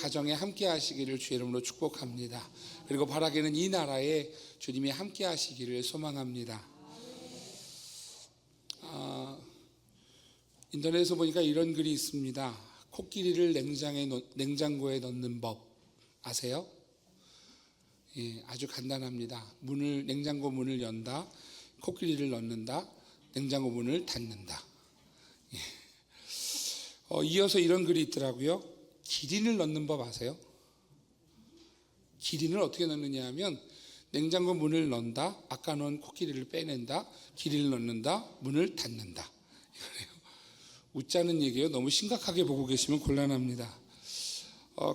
가정에 함께 하시기를 주의 이름으로 축복합니다. 그리고 바라기는 이 나라에 주님이 함께 하시기를 소망합니다. 인터넷에서 보니까 이런 글이 있습니다. 코끼리를 냉장고에 넣는 법 아세요? 예, 아주 간단합니다. 냉장고 문을 연다, 코끼리를 넣는다, 냉장고 문을 닫는다. 예. 이어서 이런 글이 있더라고요. 기린을 넣는 법 아세요? 기린을 어떻게 넣느냐 하면 냉장고 문을 넣는다, 아까 넣은 코끼리를 빼낸다, 기린을 넣는다, 문을 닫는다. 이거예요. 웃자는 얘기예요. 너무 심각하게 보고 계시면 곤란합니다.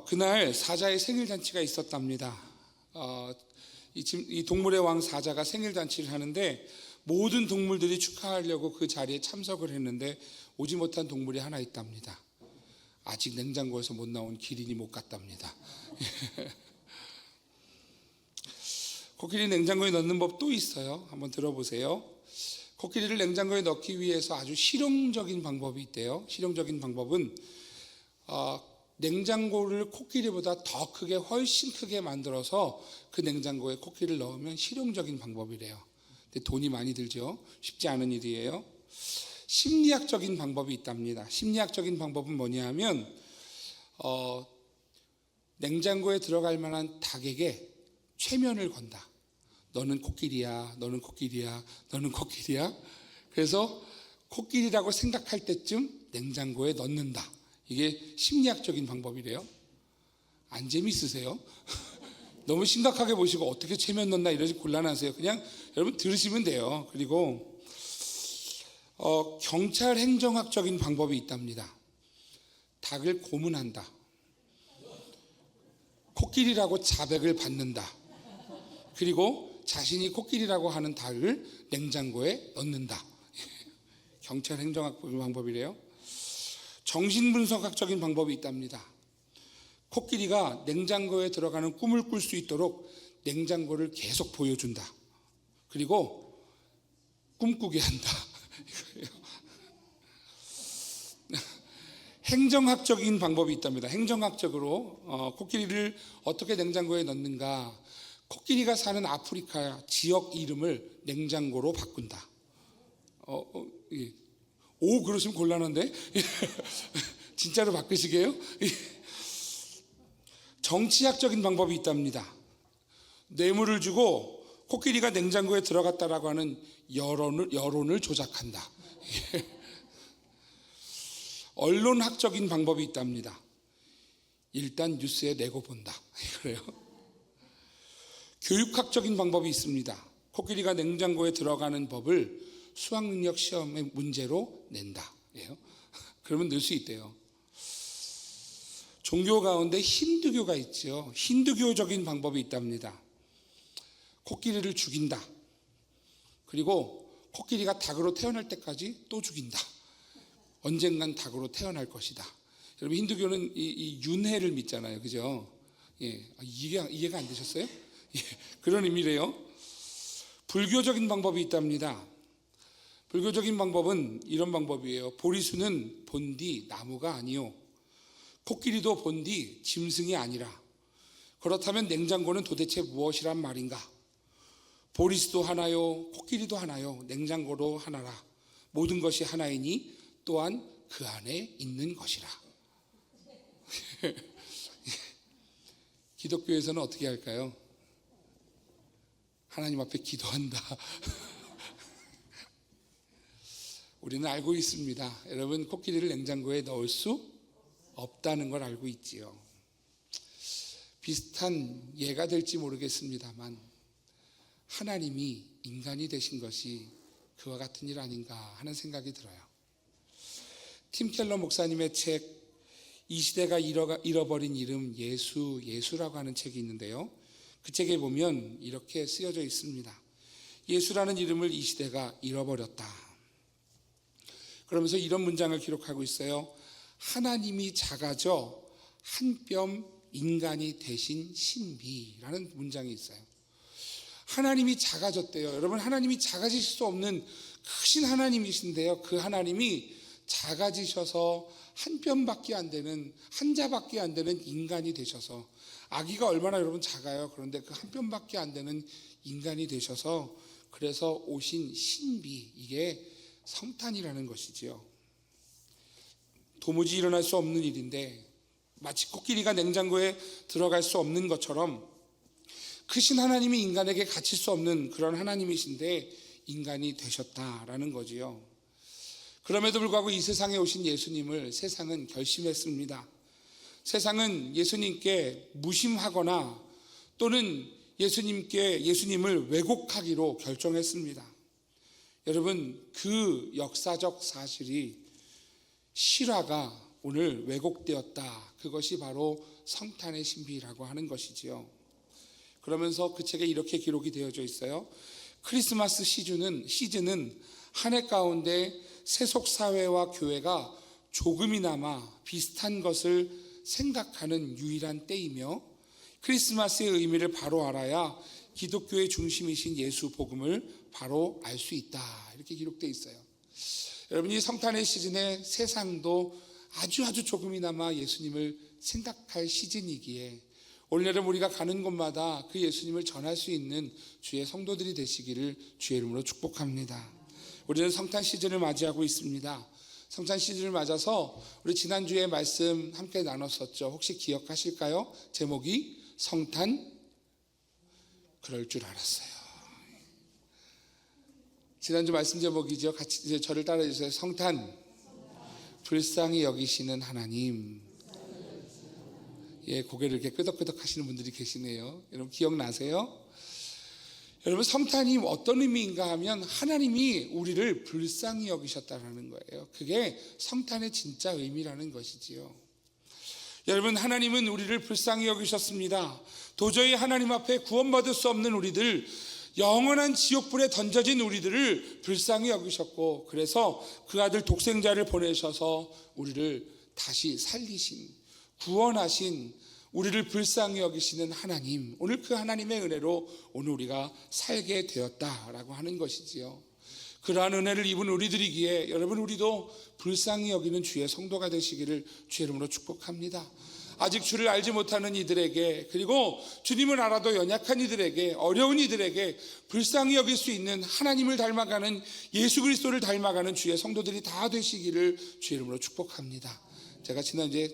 그날 사자의 생일잔치가 있었답니다. 이 동물의 왕 사자가 생일잔치를 하는데 모든 동물들이 축하하려고 그 자리에 참석을 했는데 오지 못한 동물이 하나 있답니다. 아직 냉장고에서 못 나온 기린이 못 갔답니다. 코끼리 냉장고에 넣는 법 또 있어요. 한번 들어보세요. 코끼리를 냉장고에 넣기 위해서 아주 실용적인 방법이 있대요. 실용적인 방법은 냉장고를 코끼리보다 더 크게, 훨씬 크게 만들어서 그 냉장고에 코끼리를 넣으면 실용적인 방법이래요. 근데 돈이 많이 들죠. 쉽지 않은 일이에요. 심리학적인 방법이 있답니다. 심리학적인 방법은 뭐냐 하면 냉장고에 들어갈 만한 닭에게 최면을 건다. 너는 코끼리야, 너는 코끼리야, 너는 코끼리야. 그래서 코끼리라고 생각할 때쯤 냉장고에 넣는다. 이게 심리학적인 방법이래요. 안 재밌으세요? 너무 심각하게 보시고 어떻게 최면 넣나 이러시 곤란하세요. 그냥 여러분 들으시면 돼요. 그리고 경찰 행정학적인 방법이 있답니다. 닭을 고문한다. 코끼리라고 자백을 받는다. 그리고 자신이 코끼리라고 하는 닭을 냉장고에 넣는다. 경찰 행정학 방법이래요. 정신분석학적인 방법이 있답니다. 코끼리가 냉장고에 들어가는 꿈을 꿀 수 있도록 냉장고를 계속 보여준다. 그리고 꿈꾸게 한다. 행정학적인 방법이 있답니다. 행정학적으로 코끼리를 어떻게 냉장고에 넣는가. 코끼리가 사는 아프리카 지역 이름을 냉장고로 바꾼다. 예. 오, 그러시면 곤란한데? 진짜로 바꾸시게요? 정치학적인 방법이 있답니다. 뇌물을 주고 코끼리가 냉장고에 들어갔다라고 하는 여론을 조작한다. 언론학적인 방법이 있답니다. 일단 뉴스에 내고 본다. 그래요. 교육학적인 방법이 있습니다. 코끼리가 냉장고에 들어가는 법을 수학능력 시험의 문제로 낸다. 그러면 늘 수 있대요. 종교 가운데 힌두교가 있죠. 힌두교적인 방법이 있답니다. 코끼리를 죽인다. 그리고 코끼리가 닭으로 태어날 때까지 또 죽인다. 언젠간 닭으로 태어날 것이다. 여러분 힌두교는 이 윤회를 믿잖아요. 그죠? 예. 이해가 안 되셨어요? 예. 그런 의미래요. 불교적인 방법이 있답니다. 불교적인 방법은 이런 방법이에요. 보리수는 본디 나무가 아니요, 코끼리도 본디 짐승이 아니라, 그렇다면 냉장고는 도대체 무엇이란 말인가? 보리수도 하나요, 코끼리도 하나요, 냉장고도 하나라. 모든 것이 하나이니 또한 그 안에 있는 것이라. 기독교에서는 어떻게 할까요? 하나님 앞에 기도한다. 우리는 알고 있습니다. 여러분, 코끼리를 냉장고에 넣을 수 없다는 걸 알고 있지요. 비슷한 예가 될지 모르겠습니다만 하나님이 인간이 되신 것이 그와 같은 일 아닌가 하는 생각이 들어요. 팀 켈러 목사님의 책 이 시대가 잃어버린 이름 예수라고 하는 책이 있는데요. 그 책에 보면 이렇게 쓰여져 있습니다. 예수라는 이름을 이 시대가 잃어버렸다. 그러면서 이런 문장을 기록하고 있어요. 하나님이 작아져 한 뼘 인간이 되신 신비라는 문장이 있어요. 하나님이 작아졌대요. 여러분, 하나님이 작아지실 수 없는 크신 하나님이신데요. 그 하나님이 작아지셔서 한 뼘밖에 안 되는, 한 자밖에 안 되는 인간이 되셔서, 아기가 얼마나 여러분 작아요. 그런데 그 한 뼘밖에 안 되는 인간이 되셔서 그래서 오신 신비, 이게 성탄이라는 것이지요. 도무지 일어날 수 없는 일인데 마치 코끼리가 냉장고에 들어갈 수 없는 것처럼 크신 하나님이 인간에게 갇힐 수 없는 그런 하나님이신데 인간이 되셨다라는 거지요. 그럼에도 불구하고 이 세상에 오신 예수님을 세상은 결심했습니다. 세상은 예수님께 무심하거나 또는 예수님을 왜곡하기로 결정했습니다. 여러분, 그 역사적 사실이 실화가 오늘 왜곡되었다. 그것이 바로 성탄의 신비라고 하는 것이지요. 그러면서 그 책에 이렇게 기록이 되어져 있어요. 크리스마스 시즌은 한 해 가운데 세속사회와 교회가 조금이나마 비슷한 것을 생각하는 유일한 때이며 크리스마스의 의미를 바로 알아야 기독교의 중심이신 예수 복음을 바로 알 수 있다. 이렇게 기록되어 있어요. 여러분, 이 성탄의 시즌에 세상도 아주 조금이나마 예수님을 생각할 시즌이기에 오늘 여러분 우리가 가는 곳마다 그 예수님을 전할 수 있는 주의 성도들이 되시기를 주의 이름으로 축복합니다. 우리는 성탄 시즌을 맞이하고 있습니다. 성탄 시즌을 맞아서 우리 지난주에 말씀 함께 나눴었죠. 혹시 기억하실까요? 제목이 성탄, 그럴 줄 알았어요. 지난주 말씀 제목이죠. 같이 이제 저를 따라해 주세요. 성탄, 불쌍히 여기시는 하나님. 예, 고개를 이렇게 끄덕끄덕 하시는 분들이 계시네요. 여러분 기억나세요? 여러분, 성탄이 어떤 의미인가 하면 하나님이 우리를 불쌍히 여기셨다라는 거예요. 그게 성탄의 진짜 의미라는 것이지요. 여러분, 하나님은 우리를 불쌍히 여기셨습니다. 도저히 하나님 앞에 구원받을 수 없는 우리들, 영원한 지옥불에 던져진 우리들을 불쌍히 여기셨고, 그래서 그 아들 독생자를 보내셔서 우리를 다시 살리신, 구원하신, 우리를 불쌍히 여기시는 하나님, 오늘 그 하나님의 은혜로 오늘 우리가 살게 되었다라고 하는 것이지요. 그러한 은혜를 입은 우리들이기에 여러분, 우리도 불쌍히 여기는 주의 성도가 되시기를 주의 이름으로 축복합니다. 아직 주를 알지 못하는 이들에게, 그리고 주님을 알아도 연약한 이들에게, 어려운 이들에게 불쌍히 여길 수 있는 하나님을 닮아가는, 예수 그리스도를 닮아가는 주의 성도들이 다 되시기를 주의 이름으로 축복합니다. 제가 지난주에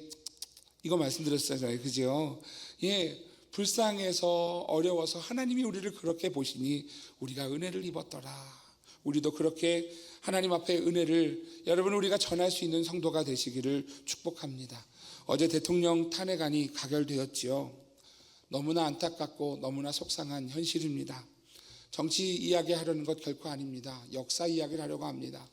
이거 말씀드렸잖아요. 그죠? 예, 불쌍해서 어려워서 하나님이 우리를 그렇게 보시니 우리가 은혜를 입었더라. 우리도 그렇게 하나님 앞에 은혜를 여러분 우리가 전할 수 있는 성도가 되시기를 축복합니다. 어제 대통령 탄핵안이 가결되었지요. 너무나 안타깝고 너무나 속상한 현실입니다. 정치 이야기하려는 것 결코 아닙니다. 역사 이야기를 하려고 합니다.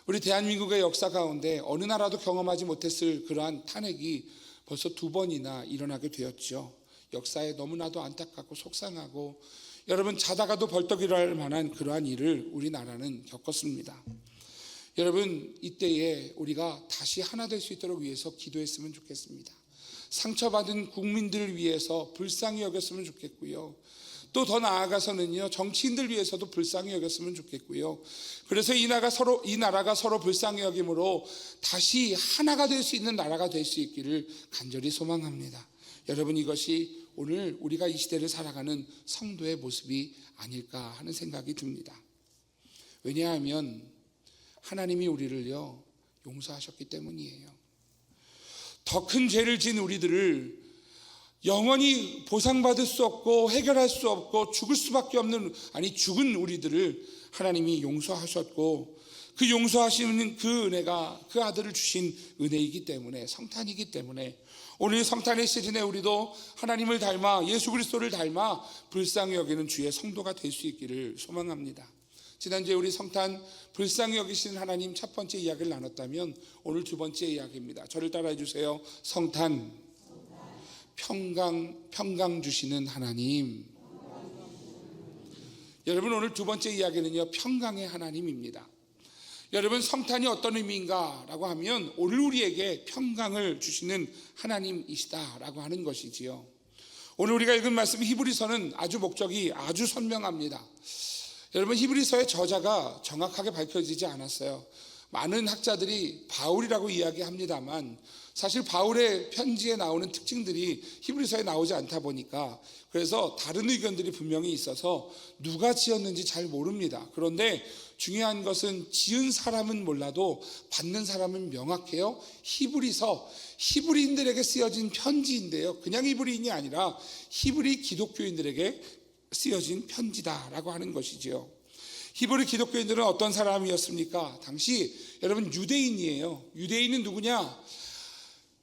우리 대한민국의 역사 가운데 어느 나라도 경험하지 못했을 그러한 탄핵이 벌써 2번이나 일어나게 되었죠. 역사에 너무나도 안타깝고 속상하고 여러분 자다가도 벌떡 일어날 만한 그러한 일을 우리나라는 겪었습니다. 여러분, 이때에 우리가 다시 하나 될 수 있도록 위해서 기도했으면 좋겠습니다. 상처받은 국민들을 위해서 불쌍히 여겼으면 좋겠고요. 또 더 나아가서는요, 정치인들 위해서도 불쌍히 여겼으면 좋겠고요. 그래서 이 나라가 서로 불쌍히 여김으로 다시 하나가 될 수 있는 나라가 될 수 있기를 간절히 소망합니다. 여러분, 이것이 오늘 우리가 이 시대를 살아가는 성도의 모습이 아닐까 하는 생각이 듭니다. 왜냐하면 하나님이 우리를요 용서하셨기 때문이에요. 더 큰 죄를 지은 우리들을 영원히 보상받을 수 없고 해결할 수 없고 죽을 수밖에 없는, 죽은 우리들을 하나님이 용서하셨고, 그 용서하시는 그 은혜가 그 아들을 주신 은혜이기 때문에, 성탄이기 때문에 오늘 성탄의 시즌에 우리도 하나님을 닮아 예수 그리스도를 닮아 불쌍히 여기는 주의 성도가 될 수 있기를 소망합니다. 지난주에 우리 성탄 불쌍히 여기시는 하나님 첫 번째 이야기를 나눴다면 오늘 두 번째 이야기입니다. 저를 따라해 주세요. 성탄, 평강 주시는 하나님. 여러분, 오늘 두 번째 이야기는요 평강의 하나님입니다. 여러분, 성탄이 어떤 의미인가 라고 하면 오늘 우리에게 평강을 주시는 하나님이시다라고 하는 것이지요. 오늘 우리가 읽은 말씀 히브리서는 목적이 아주 선명합니다. 여러분, 히브리서의 저자가 정확하게 밝혀지지 않았어요. 많은 학자들이 바울이라고 이야기합니다만 사실 바울의 편지에 나오는 특징들이 히브리서에 나오지 않다 보니까 그래서 다른 의견들이 분명히 있어서 누가 지었는지 잘 모릅니다. 그런데 중요한 것은 지은 사람은 몰라도 받는 사람은 명확해요. 히브리서, 히브리인들에게 쓰여진 편지인데요, 그냥 히브리인이 아니라 히브리 기독교인들에게 쓰여진 편지다라고 하는 것이지요. 히브리 기독교인들은 어떤 사람이었습니까? 당시 여러분 유대인이에요. 유대인은 누구냐?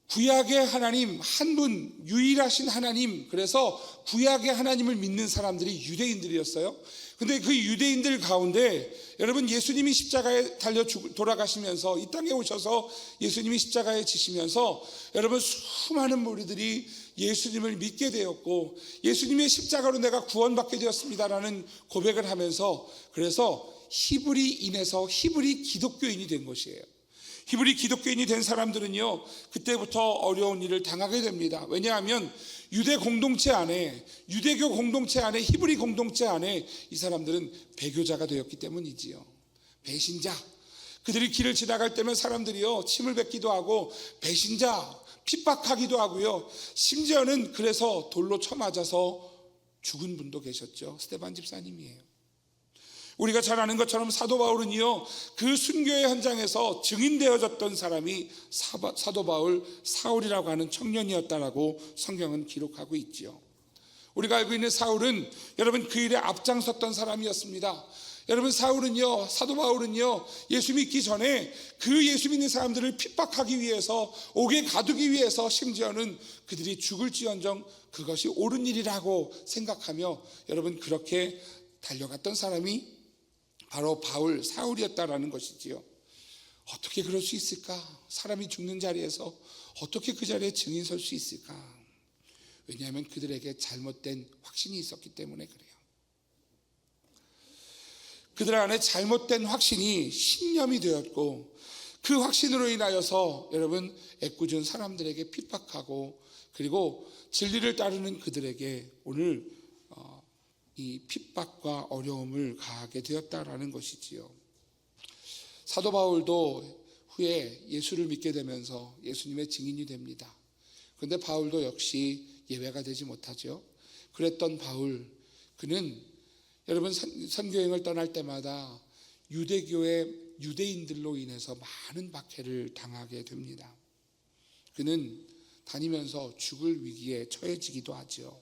구약의 하나님 한 분, 유일하신 하나님, 그래서 구약의 하나님을 믿는 사람들이 유대인들이었어요. 근데 그 유대인들 가운데 여러분 예수님이 십자가에 달려 돌아가시면서 이 땅에 오셔서 예수님이 십자가에 지시면서 여러분 수많은 무리들이 예수님을 믿게 되었고 예수님의 십자가로 내가 구원받게 되었습니다라는 고백을 하면서 그래서 히브리인에서 히브리 기독교인이 된 것이에요. 히브리 기독교인이 된 사람들은요, 그때부터 어려운 일을 당하게 됩니다. 왜냐하면 유대 공동체 안에, 유대교 공동체 안에, 히브리 공동체 안에 이 사람들은 배교자가 되었기 때문이지요. 배신자. 그들이 길을 지나갈 때면 사람들이요 침을 뱉기도 하고 배신자, 핍박하기도 하고요, 심지어는 그래서 돌로 쳐맞아서 죽은 분도 계셨죠. 스데반 집사님이에요. 우리가 잘 아는 것처럼 사도 바울은요, 그 순교의 현장에서 증인되어졌던 사람이 사도 바울 사울이라고 하는 청년이었다라고 성경은 기록하고 있지요. 우리가 알고 있는 사울은 여러분 그 일에 앞장섰던 사람이었습니다. 여러분 사울은요, 사도 바울은요, 예수 믿기 전에 그 예수 믿는 사람들을 핍박하기 위해서, 옥에 가두기 위해서, 심지어는 그들이 죽을지언정 그것이 옳은 일이라고 생각하며 여러분 그렇게 달려갔던 사람이 바로 바울, 사울이었다라는 것이지요. 어떻게 그럴 수 있을까? 사람이 죽는 자리에서 어떻게 그 자리에 증인 설 수 있을까? 왜냐하면 그들에게 잘못된 확신이 있었기 때문에 그래요. 그들 안에 잘못된 확신이 신념이 되었고 그 확신으로 인하여서 여러분 애꿎은 사람들에게 핍박하고 그리고 진리를 따르는 그들에게 오늘 이 핍박과 어려움을 가하게 되었다라는 것이지요. 사도 바울도 후에 예수를 믿게 되면서 예수님의 증인이 됩니다. 그런데 바울도 역시 예외가 되지 못하죠. 그랬던 바울, 그는 여러분 선교행을 떠날 때마다 유대교의 유대인들로 인해서 많은 박해를 당하게 됩니다. 그는 다니면서 죽을 위기에 처해지기도 하죠.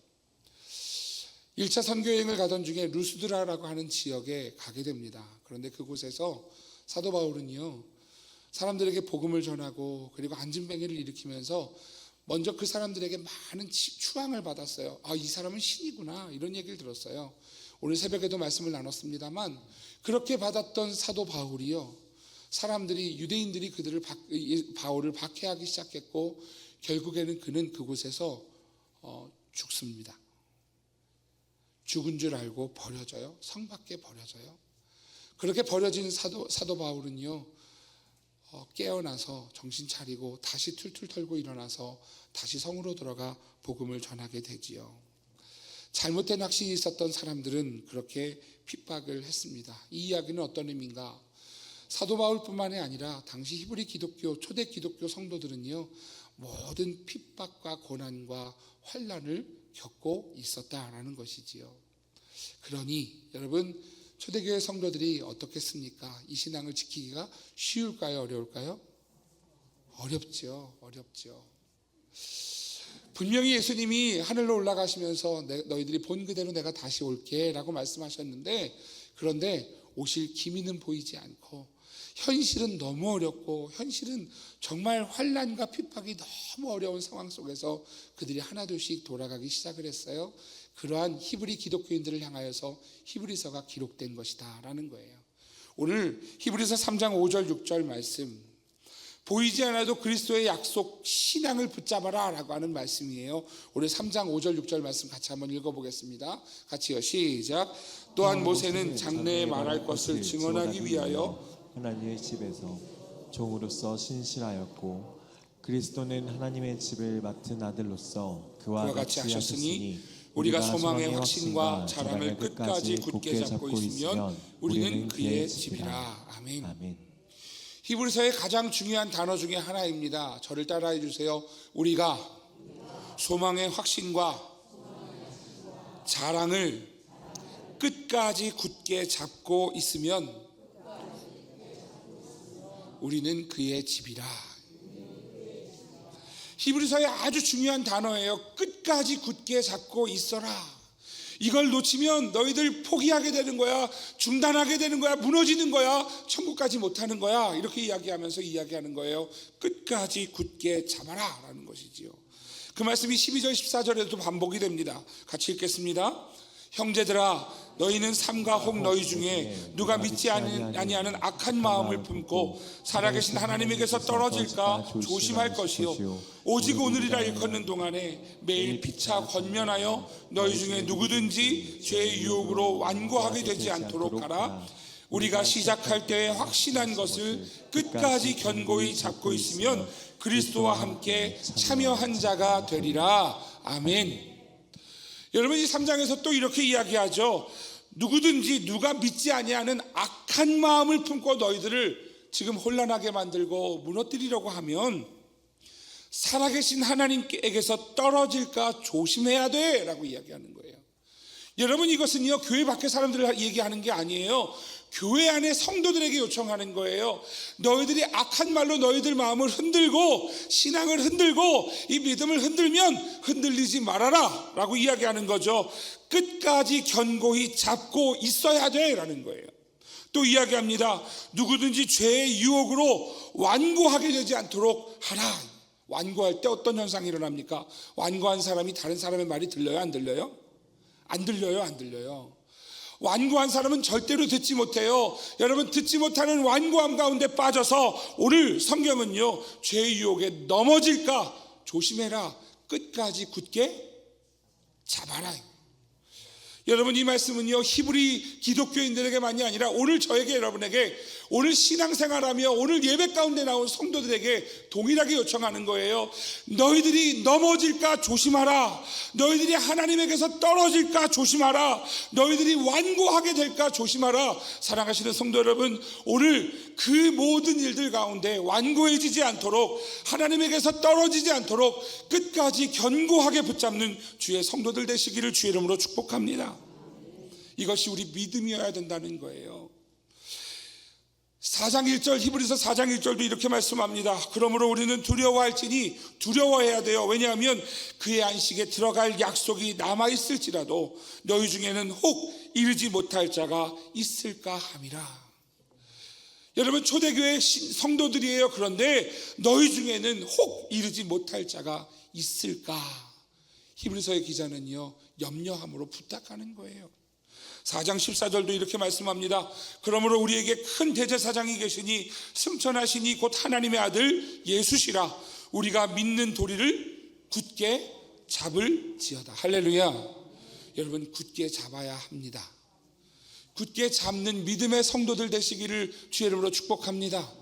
1차 선교여행을 가던 중에 루스드라라고 하는 지역에 가게 됩니다. 그런데 그곳에서 사도 바울은요, 사람들에게 복음을 전하고 그리고 안진뱅이를 일으키면서 먼저 그 사람들에게 많은 추앙을 받았어요. 아, 이 사람은 신이구나, 이런 얘기를 들었어요. 오늘 새벽에도 말씀을 나눴습니다만 그렇게 받았던 사도 바울이요, 사람들이, 유대인들이 바울을 박해하기 시작했고 결국에는 그는 그곳에서 죽습니다. 죽은 줄 알고 버려져요. 성 밖에 버려져요. 그렇게 버려진 사도 바울은요, 깨어나서 정신 차리고 다시 툴툴 털고 일어나서 다시 성으로 들어가 복음을 전하게 되지요. 잘못된 확신이 있었던 사람들은 그렇게 핍박을 했습니다. 이 이야기는 어떤 의미인가? 사도 바울뿐만이 아니라 당시 히브리 기독교, 초대 기독교 성도들은요, 모든 핍박과 고난과 환난을 겪고 있었다라는 것이지요. 그러니 여러분 초대교회 성도들이 어떻겠습니까? 이 신앙을 지키기가 쉬울까요? 어려울까요? 어렵죠. 분명히 예수님이 하늘로 올라가시면서 너희들이 본 그대로 내가 다시 올게 라고 말씀하셨는데, 그런데 오실 기미는 보이지 않고 현실은 너무 어렵고 현실은 정말 환난과 핍박이 너무 어려운 상황 속에서 그들이 하나둘씩 돌아가기 시작을 했어요. 그러한 히브리 기독교인들을 향하여서 히브리서가 기록된 것이다 라는 거예요. 오늘 히브리서 3장 5절 6절 말씀, 보이지 않아도 그리스도의 약속 신앙을 붙잡아라 라고 하는 말씀이에요. 우리 3장 5절 6절 말씀 같이 한번 읽어보겠습니다. 같이요, 시작. 또한 모세는 장래에 말할 것을 증언하기 위하여 하나님의 집에서 종으로서 신실하였고 그리스도는 하나님의 집을 맡은 아들로서 그와 같이 하셨으니 우리가 소망의 확신과 자랑을 끝까지 굳게 잡고 있으면 우리는 그의 집이라. 아멘. 히브리서의 가장 중요한 단어 중에 하나입니다. 저를 따라해 주세요. 우리가 소망의 확신과 자랑을 끝까지 굳게 잡고 있으면 우리는 그의 집이라. 히브리서의 아주 중요한 단어예요. 끝까지 굳게 잡고 있어라. 이걸 놓치면 너희들 포기하게 되는 거야, 중단하게 되는 거야, 무너지는 거야, 천국까지 못하는 거야. 이렇게 이야기하면서 이야기하는 거예요. 끝까지 굳게 잡아라 라는 것이지요. 그 말씀이 12절 14절에도 반복이 됩니다. 같이 읽겠습니다. 형제들아, 너희는 삼가 혹 너희 중에 누가 믿지 아니하는 악한 마음을 품고 살아계신 하나님에게서 떨어질까 조심할 것이요, 오직 오늘이라 일컫는 동안에 매일 피차 권면하여 너희 중에 누구든지 죄의 유혹으로 완고하게 되지 않도록 하라. 우리가 시작할 때에 확신한 것을 끝까지 견고히 잡고 있으면 그리스도와 함께 참여한 자가 되리라. 아멘. 여러분, 이 3장에서 또 이렇게 이야기하죠. 누구든지 누가 믿지 아니하는 악한 마음을 품고 너희들을 지금 혼란하게 만들고 무너뜨리려고 하면 살아계신 하나님께서 떨어질까 조심해야 돼 라고 이야기하는 거예요. 여러분, 이것은요 교회 밖에 사람들 얘기하는 게 아니에요. 교회 안에 성도들에게 요청하는 거예요. 너희들이 악한 말로 너희들 마음을 흔들고 신앙을 흔들고 이 믿음을 흔들면 흔들리지 말아라 라고 이야기하는 거죠. 끝까지 견고히 잡고 있어야 돼 라는 거예요. 또 이야기합니다. 누구든지 죄의 유혹으로 완고하게 되지 않도록 하라. 완고할 때 어떤 현상이 일어납니까? 완고한 사람이 다른 사람의 말이 들려요, 안 들려요? 안 들려요, 안 들려요. 완고한 사람은 절대로 듣지 못해요. 여러분, 듣지 못하는 완고함 가운데 빠져서 오늘 성경은요 죄의 유혹에 넘어질까 조심해라, 끝까지 굳게 잡아라. 여러분, 이 말씀은요 히브리 기독교인들에게만이 아니라 오늘 저에게, 여러분에게, 오늘 신앙생활하며 오늘 예배 가운데 나온 성도들에게 동일하게 요청하는 거예요. 너희들이 넘어질까 조심하라. 너희들이 하나님에게서 떨어질까 조심하라. 너희들이 완고하게 될까 조심하라. 사랑하시는 성도 여러분, 오늘 그 모든 일들 가운데 완고해지지 않도록, 하나님에게서 떨어지지 않도록 끝까지 견고하게 붙잡는 주의 성도들 되시기를 주의 이름으로 축복합니다. 이것이 우리 믿음이어야 된다는 거예요. 4장 1절, 히브리서 4장 1절도 이렇게 말씀합니다. 그러므로 우리는 두려워할지니 두려워해야 돼요. 왜냐하면 그의 안식에 들어갈 약속이 남아있을지라도 너희 중에는 혹 이르지 못할 자가 있을까 함이라. 여러분, 초대교회 성도들이에요. 그런데 너희 중에는 혹 이르지 못할 자가 있을까? 히브리서의 기자는요 염려함으로 부탁하는 거예요. 4장 14절도 이렇게 말씀합니다. 그러므로 우리에게 큰 대제사장이 계시니 승천하시니 곧 하나님의 아들 예수시라. 우리가 믿는 도리를 굳게 잡을지어다. 할렐루야. 여러분, 굳게 잡아야 합니다. 굳게 잡는 믿음의 성도들 되시기를 주의 이름으로 축복합니다.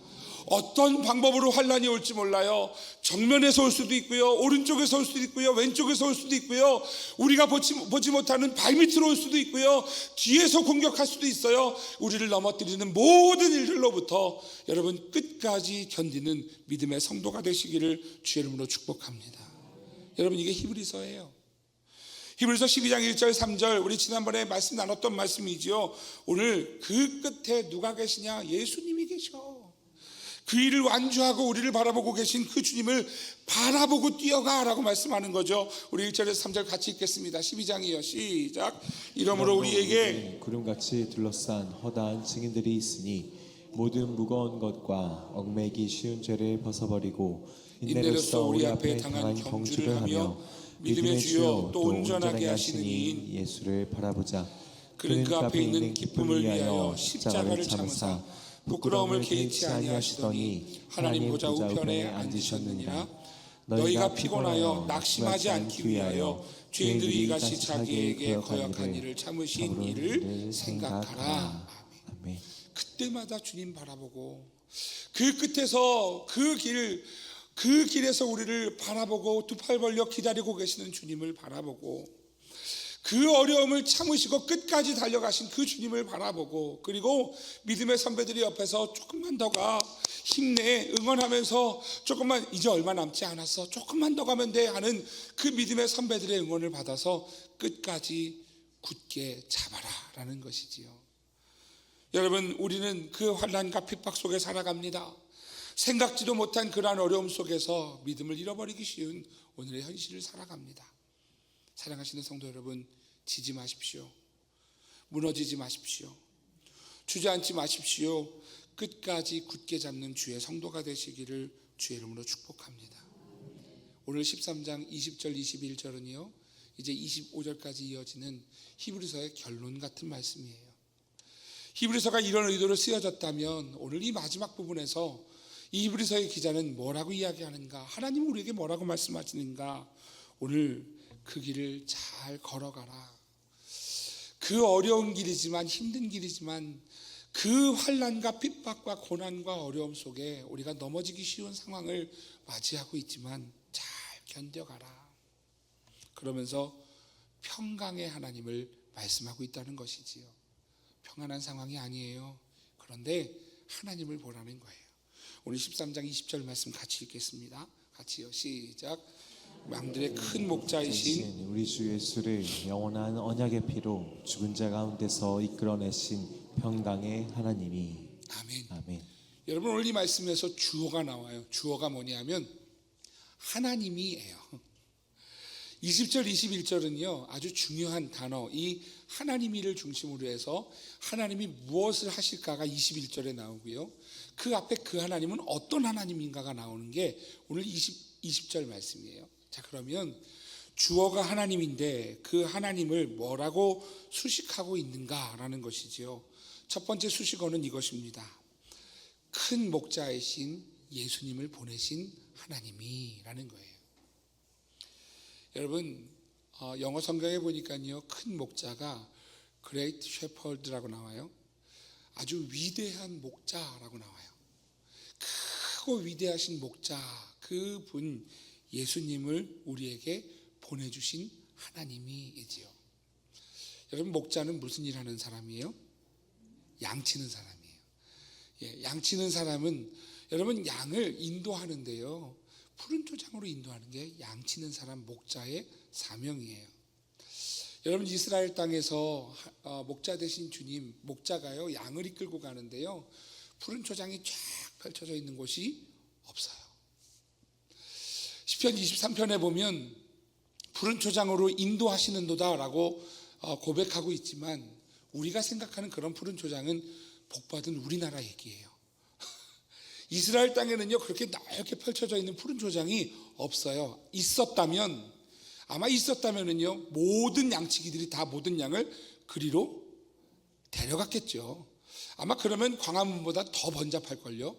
어떤 방법으로 환란이 올지 몰라요. 정면에서 올 수도 있고요, 오른쪽에서 올 수도 있고요, 왼쪽에서 올 수도 있고요, 우리가 보지 못하는 발밑으로 올 수도 있고요, 뒤에서 공격할 수도 있어요. 우리를 넘어뜨리는 모든 일들로부터 여러분 끝까지 견디는 믿음의 성도가 되시기를 주의 이름으로 축복합니다. 여러분, 이게 히브리서예요. 히브리서 12장 1절 3절, 우리 지난번에 말씀 나눴던 말씀이지요. 오늘 그 끝에 누가 계시냐? 예수님이 계셔. 그 일을 완주하고 우리를 바라보고 계신 그 주님을 바라보고 뛰어가라고 말씀하는 거죠. 우리 1절에서 3절 같이 읽겠습니다. 12장이요 시작. 이러므로 우리에게 구름같이 둘러싼 허다한 증인들이 있으니 모든 무거운 것과 얽매기 쉬운 죄를 벗어버리고 인내로써 우리 앞에 당한 경주를 하며 믿음의 주요 또 온전하게 하시는 이인 예수를 바라보자. 그는 그 앞에 있는 기쁨을 위하여 십자가를 참으사 부끄러움을 개의치 아니하시더니 하나님 보좌 우편에 앉으셨느니라. 너희가 피곤하여 낙심하지 않기 위하여 죄인들이 이같이 자기에게 거역한 일을 참으신 일을 생각하라. 아멘. 그때마다 주님 바라보고 그 끝에서 그 길에서 우리를 바라보고 두 팔 벌려 기다리고 계시는 주님을 바라보고 그 어려움을 참으시고 끝까지 달려가신 그 주님을 바라보고, 그리고 믿음의 선배들이 옆에서 조금만 더 가, 힘내, 응원하면서 조금만, 이제 얼마 남지 않았어, 조금만 더 가면 돼 하는 그 믿음의 선배들의 응원을 받아서 끝까지 굳게 잡아라 라는 것이지요. 여러분, 우리는 그 환난과 핍박 속에 살아갑니다. 생각지도 못한 그러한 어려움 속에서 믿음을 잃어버리기 쉬운 오늘의 현실을 살아갑니다. 사랑하시는 성도 여러분, 지지 마십시오. 무너지지 마십시오. 주저앉지 마십시오. 끝까지 굳게 잡는 주의 성도가 되시기를 주의 이름으로 축복합니다. 오늘 13장 20절 21절은요, 이제 25절까지 이어지는 히브리서의 결론 같은 말씀이에요. 히브리서가 이런 의도로 쓰여졌다면 오늘 이 마지막 부분에서 이 히브리서의 기자는 뭐라고 이야기하는가, 하나님은 우리에게 뭐라고 말씀하시는가, 오늘 그 길을 잘 걸어가라. 그 어려운 길이지만, 힘든 길이지만, 그 환난과 핍박과 고난과 어려움 속에 우리가 넘어지기 쉬운 상황을 맞이하고 있지만 잘 견뎌가라. 그러면서 평강의 하나님을 말씀하고 있다는 것이지요. 평안한 상황이 아니에요. 그런데 하나님을 보라는 거예요. 오늘 13장 20절 말씀 같이 읽겠습니다. 같이요. 시작. 망들의 큰 목자이신 우리 주 예수를 영원한 언약의 피로 죽은 자 가운데서 이끌어내신 평강의 하나님이. 아멘. 아멘. 여러분, 오늘 이 말씀에서 주어가 나와요. 주어가 뭐냐면 하나님이에요. 20절 21절은요 아주 중요한 단어, 이 하나님이를 중심으로 해서 하나님이 무엇을 하실까가 21절에 나오고요, 그 앞에 그 하나님은 어떤 하나님인가가 나오는 게 오늘 20절 말씀이에요. 자, 그러면 주어가 하나님인데 그 하나님을 뭐라고 수식하고 있는가라는 것이지요. 첫 번째 수식어는 이것입니다. 큰 목자이신 예수님을 보내신 하나님이라는 거예요. 여러분, 영어 성경에 보니까요, 큰 목자가 Great Shepherd라고 나와요. 아주 위대한 목자라고 나와요. 크고 위대하신 목자, 그분 예수님을 우리에게 보내주신 하나님이지요. 여러분, 목자는 무슨 일 하는 사람이에요? 양치는 사람이에요. 예, 양치는 사람은 여러분 양을 인도하는데요, 푸른 초장으로 인도하는 게 양치는 사람 목자의 사명이에요. 여러분, 이스라엘 땅에서 목자 되신 주님, 목자가요 양을 이끌고 가는데요, 푸른 초장이 쫙 펼쳐져 있는 곳이 없어요. 시편 23편에 보면 푸른 초장으로 인도하시는도다라고 고백하고 있지만, 우리가 생각하는 그런 푸른 초장은 복받은 우리나라 얘기예요. 이스라엘 땅에는요 그렇게 넓게 펼쳐져 있는 푸른 초장이 없어요. 있었다면은요 모든 양치기들이 다 모든 양을 그리로 데려갔겠죠. 아마 그러면 광화문보다 더 번잡할걸요.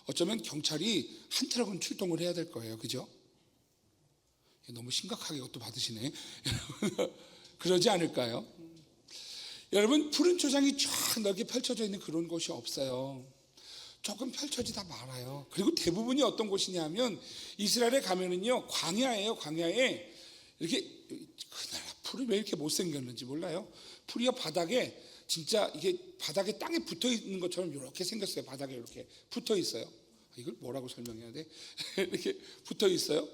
어쩌면 경찰이 한 트럭은 출동을 해야 될 거예요. 그죠? 너무 심각하게 이것도 받으시네. 그러지 않을까요? 여러분, 푸른 초장이 쫙 넓게 펼쳐져 있는 그런 곳이 없어요. 조금 펼쳐지다 말아요. 그리고 대부분이 어떤 곳이냐면 이스라엘에 가면은요 광야예요. 광야에 이렇게, 그 나라 풀이 왜 이렇게 못생겼는지 몰라요. 풀이 바닥에 진짜 이게 바닥에 땅에 붙어 있는 것처럼 이렇게 생겼어요. 바닥에 이렇게 붙어 있어요. 이걸 뭐라고 설명해야 돼? 이렇게 붙어 있어요.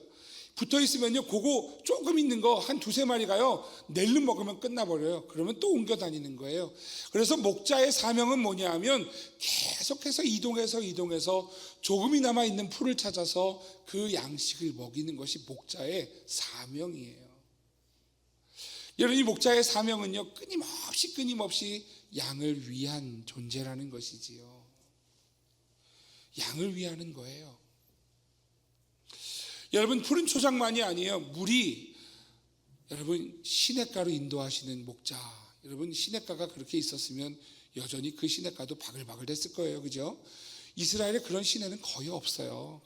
붙어 있으면요 그거 조금 있는 거 한 두세 마리가요 낼름 먹으면 끝나버려요. 그러면 또 옮겨 다니는 거예요. 그래서 목자의 사명은 뭐냐 하면 계속해서 이동해서 조금이 남아있는 풀을 찾아서 그 양식을 먹이는 것이 목자의 사명이에요. 여러분, 이 목자의 사명은요 끊임없이 양을 위한 존재라는 것이지요. 양을 위하는 거예요. 여러분, 푸른 초장만이 아니에요. 물이, 여러분, 시냇가로 인도하시는 목자, 여러분, 시냇가가 그렇게 있었으면 여전히 그 시냇가도 바글바글 됐을 거예요. 그죠? 이스라엘에 그런 시내는 거의 없어요.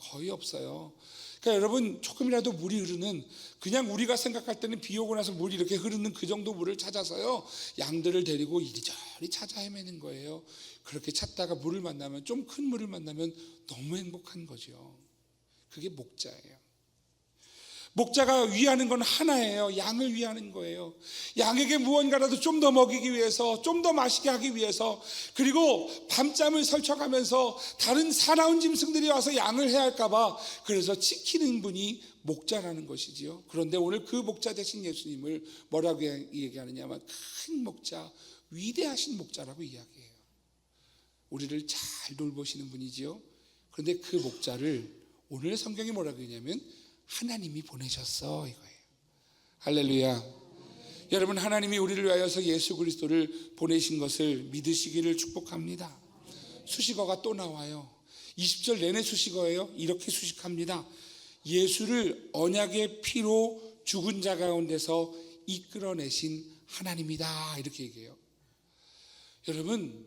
그러니까 여러분, 조금이라도 물이 흐르는, 그냥 우리가 생각할 때는 비 오고 나서 물이 이렇게 흐르는 그 정도 물을 찾아서요 양들을 데리고 이리저리 찾아 헤매는 거예요. 그렇게 찾다가 물을 만나면, 좀 큰 물을 만나면 너무 행복한 거죠. 그게 목자예요. 목자가 위하는 건 하나예요. 양을 위하는 거예요. 양에게 무언가라도 좀 더 먹이기 위해서, 좀 더 마시게 하기 위해서, 그리고 밤잠을 설쳐가면서 다른 사나운 짐승들이 와서 양을 해할까봐 그래서 지키는 분이 목자라는 것이지요. 그런데 오늘 그 목자 대신 예수님을 뭐라고 얘기하느냐면 큰 목자, 위대하신 목자라고 이야기해요. 우리를 잘 돌보시는 분이지요. 그런데 그 목자를 오늘 성경이 뭐라고 했냐면 하나님이 보내셨어 이거예요. 할렐루야. 여러분, 하나님이 우리를 위하여서 예수 그리스도를 보내신 것을 믿으시기를 축복합니다. 수식어가 또 나와요. 20절 내내 수식어예요. 이렇게 수식합니다. 예수를 언약의 피로 죽은 자 가운데서 이끌어내신 하나님이다, 이렇게 얘기해요. 여러분,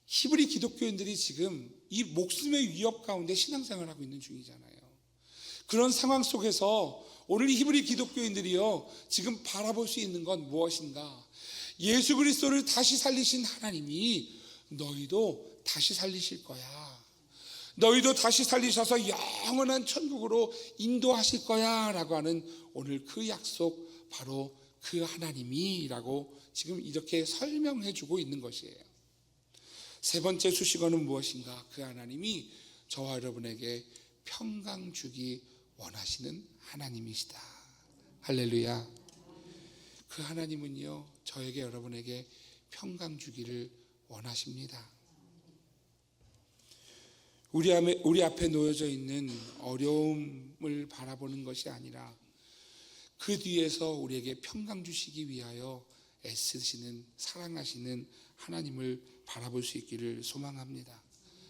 히브리 기독교인들이 지금 이 목숨의 위협 가운데 신앙생활을 하고 있는 중이잖아요. 그런 상황 속에서 오늘 히브리 기독교인들이요 지금 바라볼 수 있는 건 무엇인가? 예수 그리스도를 다시 살리신 하나님이 너희도 다시 살리실 거야. 너희도 다시 살리셔서 영원한 천국으로 인도하실 거야 라고 하는 오늘 그 약속, 바로 그 하나님이라고 지금 이렇게 설명해 주고 있는 것이에요. 세 번째 수식어는 무엇인가? 그 하나님이 저와 여러분에게 평강 주기 원하시는 하나님이시다. 할렐루야. 그 하나님은요 저에게, 여러분에게 평강 주기를 원하십니다. 우리 앞에 놓여져 있는 어려움을 바라보는 것이 아니라 그 뒤에서 우리에게 평강 주시기 위하여 애쓰시는, 사랑하시는 하나님을 바라볼 수 있기를 소망합니다.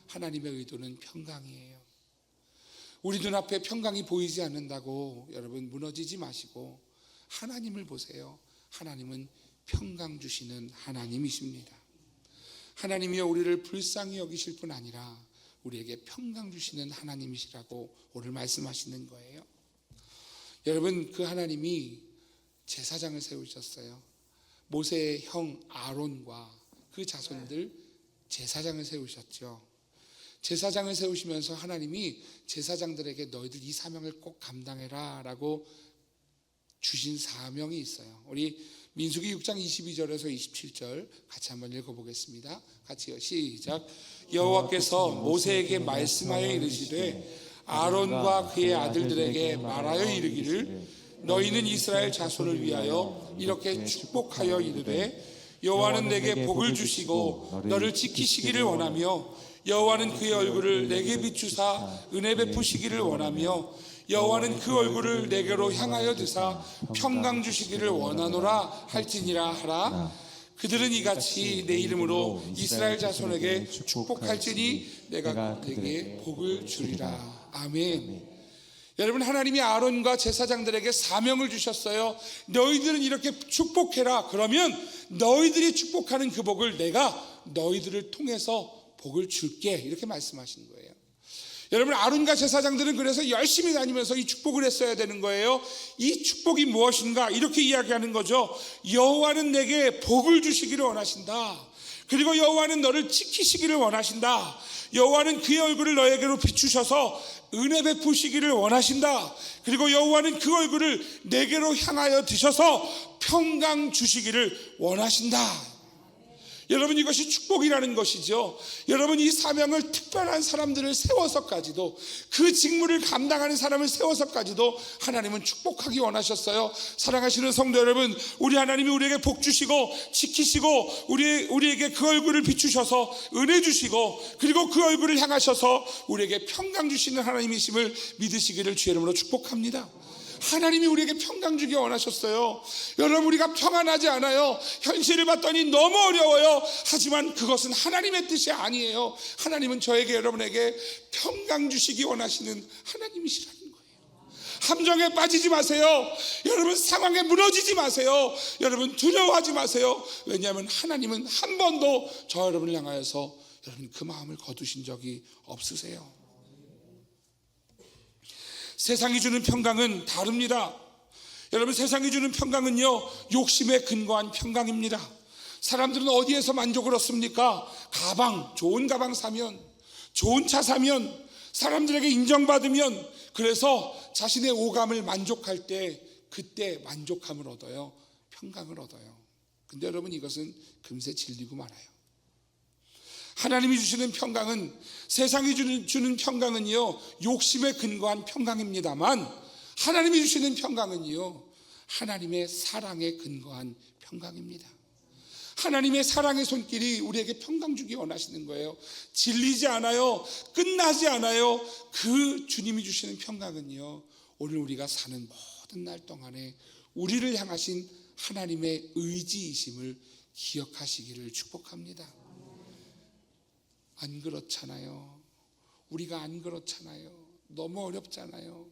하나님의 의도는 평강이에요. 우리 눈앞에 평강이 보이지 않는다고 여러분 무너지지 마시고 하나님을 보세요. 하나님은 평강 주시는 하나님이십니다. 하나님이여 우리를 불쌍히 여기실 뿐 아니라 우리에게 평강 주시는 하나님이시라고 오늘 말씀하시는 거예요. 여러분, 그 하나님이 제사장을 세우셨어요. 모세의 형 아론과 그 자손들 제사장을 세우셨죠. 제사장을 세우시면서 하나님이 제사장들에게 너희들 이 사명을 꼭 감당해라 라고 주신 사명이 있어요. 우리 민수기 6장 22절에서 27절 같이 한번 읽어보겠습니다. 같이요, 시작. 여호와께서 모세에게 말씀하여 이르시되 아론과 그의 아들들에게 말하여 이르기를 너희는 이스라엘 자손을 위하여 이렇게 축복하여 이르되 여호와는 내게 복을 주시고 너를 지키시기를 원하며 여호와는 그의 얼굴을 내게 비추사 은혜 베푸시기를 원하며 여호와는 그 얼굴을 내게로 향하여 드사 평강 주시기를 원하노라 할지니라 하라. 그들은 이같이 내 이름으로 이스라엘 자손에게 축복할지니 내가 그에게 복을 주리라. 아멘. 여러분, 하나님이 아론과 제사장들에게 사명을 주셨어요. 너희들은 이렇게 축복해라. 그러면 너희들이 축복하는 그 복을 내가 너희들을 통해서 복을 줄게, 이렇게 말씀하신 거예요. 여러분, 아론과 제사장들은 그래서 열심히 다니면서 이 축복을 했어야 되는 거예요. 이 축복이 무엇인가? 이렇게 이야기하는 거죠. 여호와는 내게 복을 주시기를 원하신다. 그리고 여호와는 너를 지키시기를 원하신다. 여호와는 그의 얼굴을 너에게로 비추셔서 은혜 베푸시기를 원하신다. 그리고 여호와는 그 얼굴을 내게로 향하여 드셔서 평강 주시기를 원하신다. 여러분, 이것이 축복이라는 것이죠. 여러분, 이 사명을 특별한 사람들을 세워서까지도, 그 직무를 감당하는 사람을 세워서까지도 하나님은 축복하기 원하셨어요. 사랑하시는 성도 여러분, 우리 하나님이 우리에게 복 주시고 지키시고 우리에게 그 얼굴을 비추셔서 은혜 주시고 그리고 그 얼굴을 향하셔서 우리에게 평강 주시는 하나님이심을 믿으시기를 주의 이름으로 축복합니다. 하나님이 우리에게 평강 주기 원하셨어요. 여러분, 우리가 평안하지 않아요. 현실을 봤더니 너무 어려워요. 하지만 그것은 하나님의 뜻이 아니에요. 하나님은 저에게, 여러분에게 평강 주시기 원하시는 하나님이시라는 거예요. 함정에 빠지지 마세요. 여러분, 상황에 무너지지 마세요. 여러분, 두려워하지 마세요. 왜냐하면 하나님은 한 번도 저 여러분을 향하여서 여러분 그 마음을 거두신 적이 없으세요. 세상이 주는 평강은 다릅니다. 여러분, 세상이 주는 평강은요 욕심에 근거한 평강입니다. 사람들은 어디에서 만족을 얻습니까? 가방, 좋은 가방 사면, 좋은 차 사면, 사람들에게 인정받으면 그래서 자신의 오감을 만족할 때 그때 만족함을 얻어요. 평강을 얻어요. 근데 여러분 이것은 금세 질리고 말아요. 하나님이 주시는 평강은, 세상이 주는 평강은요, 욕심에 근거한 평강입니다만 하나님이 주시는 평강은요, 하나님의 사랑에 근거한 평강입니다. 하나님의 사랑의 손길이 우리에게 평강 주기 원하시는 거예요. 질리지 않아요. 끝나지 않아요. 그 주님이 주시는 평강은요, 오늘 우리가 사는 모든 날 동안에 우리를 향하신 하나님의 의지이심을 기억하시기를 축복합니다. 안 그렇잖아요. 우리가 안 그렇잖아요. 너무 어렵잖아요.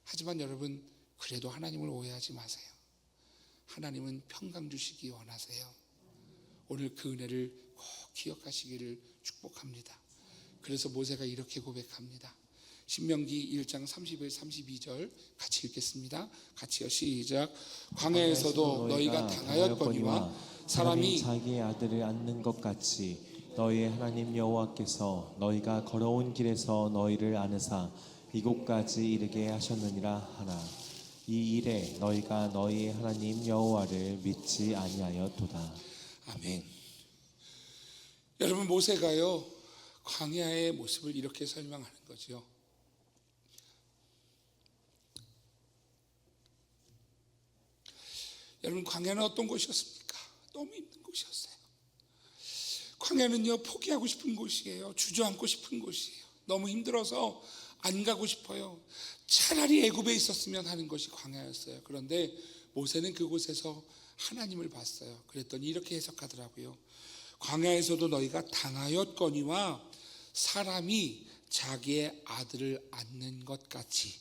하지만 여러분, 그래도 하나님을 오해하지 마세요. 하나님은 평강 주시기 원하세요. 오늘 그 은혜를 꼭 기억하시기를 축복합니다. 그래서 모세가 이렇게 고백합니다. 신명기 1장 31, 32절 같이 읽겠습니다. 같이요, 시작. 광야에서도 너희가 당하였거니와 사람이 자기의 아들을 안는 것 같이 너희의 하나님 여호와께서 너희가 걸어온 길에서 너희를 안으사 이곳까지 이르게 하셨느니라 하나. 이 일에 너희가 너희의 하나님 여호와를 믿지 아니하였도다. 아멘. 여러분, 모세가요, 광야의 모습을 이렇게 설명하는 거죠. 여러분, 광야는 어떤 곳이었습니까? 너무 힘든 곳이었어요. 광야는요, 포기하고 싶은 곳이에요. 주저앉고 싶은 곳이에요. 너무 힘들어서 안 가고 싶어요. 차라리 애굽에 있었으면 하는 것이 광야였어요. 그런데 모세는 그곳에서 하나님을 봤어요. 그랬더니 이렇게 해석하더라고요. 광야에서도 너희가 당하였거니와 사람이 자기의 아들을 안는 것 같이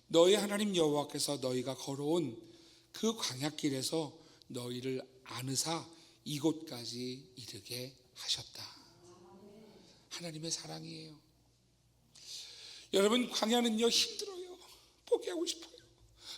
너희 하나님 여호와께서 너희가 걸어온 그 광야길에서 너희를 안으사 이곳까지 이르게 하셨다. 하나님의 사랑이에요. 여러분, 광야는요, 힘들어요. 포기하고 싶어요.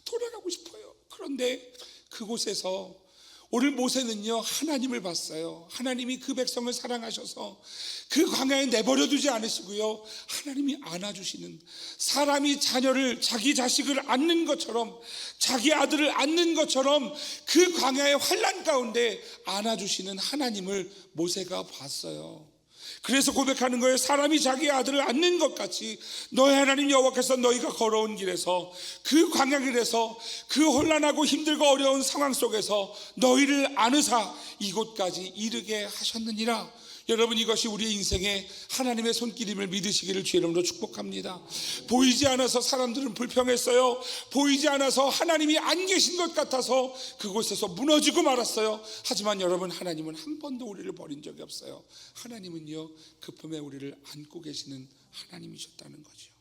돌아가고 싶어요. 그런데 그곳에서 오늘 모세는요, 하나님을 봤어요. 하나님이 그 백성을 사랑하셔서 그 광야에 내버려 두지 않으시고요, 하나님이 안아주시는, 사람이 자녀를, 자기 자식을 안는 것처럼, 자기 아들을 안는 것처럼 그 광야의 환난 가운데 안아주시는 하나님을 모세가 봤어요. 그래서 고백하는 거예요. 사람이 자기 아들을 안는 것 같이 너희 하나님 여호와께서 너희가 걸어온 길에서, 그 광야 길에서, 그 혼란하고 힘들고 어려운 상황 속에서 너희를 안으사 이곳까지 이르게 하셨느니라. 여러분, 이것이 우리의 인생에 하나님의 손길임을 믿으시기를 주의 이름으로 축복합니다. 보이지 않아서 사람들은 불평했어요. 보이지 않아서 하나님이 안 계신 것 같아서 그곳에서 무너지고 말았어요. 하지만 여러분, 하나님은 한 번도 우리를 버린 적이 없어요. 하나님은요, 급함에 우리를 안고 계시는 하나님이셨다는 거죠.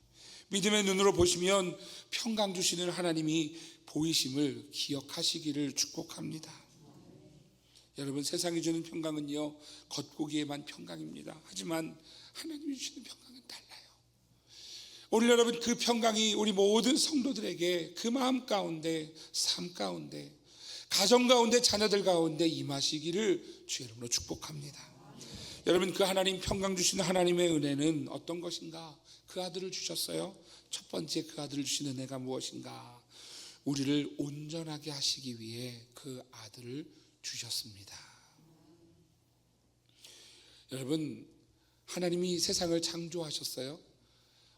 믿음의 눈으로 보시면 평강 주시는 하나님이 보이심을 기억하시기를 축복합니다. 여러분, 세상이 주는 평강은요, 겉보기에만 평강입니다. 하지만 하나님이 주시는 평강은 달라요. 오늘 여러분, 그 평강이 우리 모든 성도들에게 그 마음 가운데, 삶 가운데, 가정 가운데, 자녀들 가운데 임하시기를 주의 이름으로 축복합니다. 여러분, 그 하나님 평강 주시는 하나님의 은혜는 어떤 것인가? 그 아들을 주셨어요. 첫 번째, 그 아들을 주신 은혜가 무엇인가? 우리를 온전하게 하시기 위해 그 아들을 주셨습니다. 여러분, 하나님이 세상을 창조하셨어요.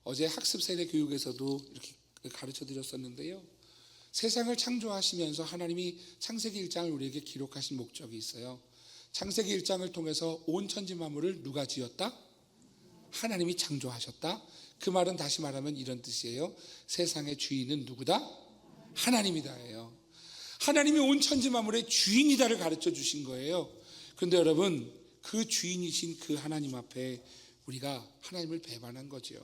어제 학습세대 교육에서도 이렇게 가르쳐 드렸었는데요, 세상을 창조하시면서 하나님이 창세기 1장을 우리에게 기록하신 목적이 있어요. 창세기 1장을 통해서 온 천지 만물을 누가 지었다? 하나님이 창조하셨다. 그 말은 다시 말하면 이런 뜻이에요. 세상의 주인은 누구다? 하나님이다예요. 하나님이 온 천지 만물의 주인이다를 가르쳐 주신 거예요. 그런데 여러분, 그 주인이신 그 하나님 앞에 우리가 하나님을 배반한 거죠.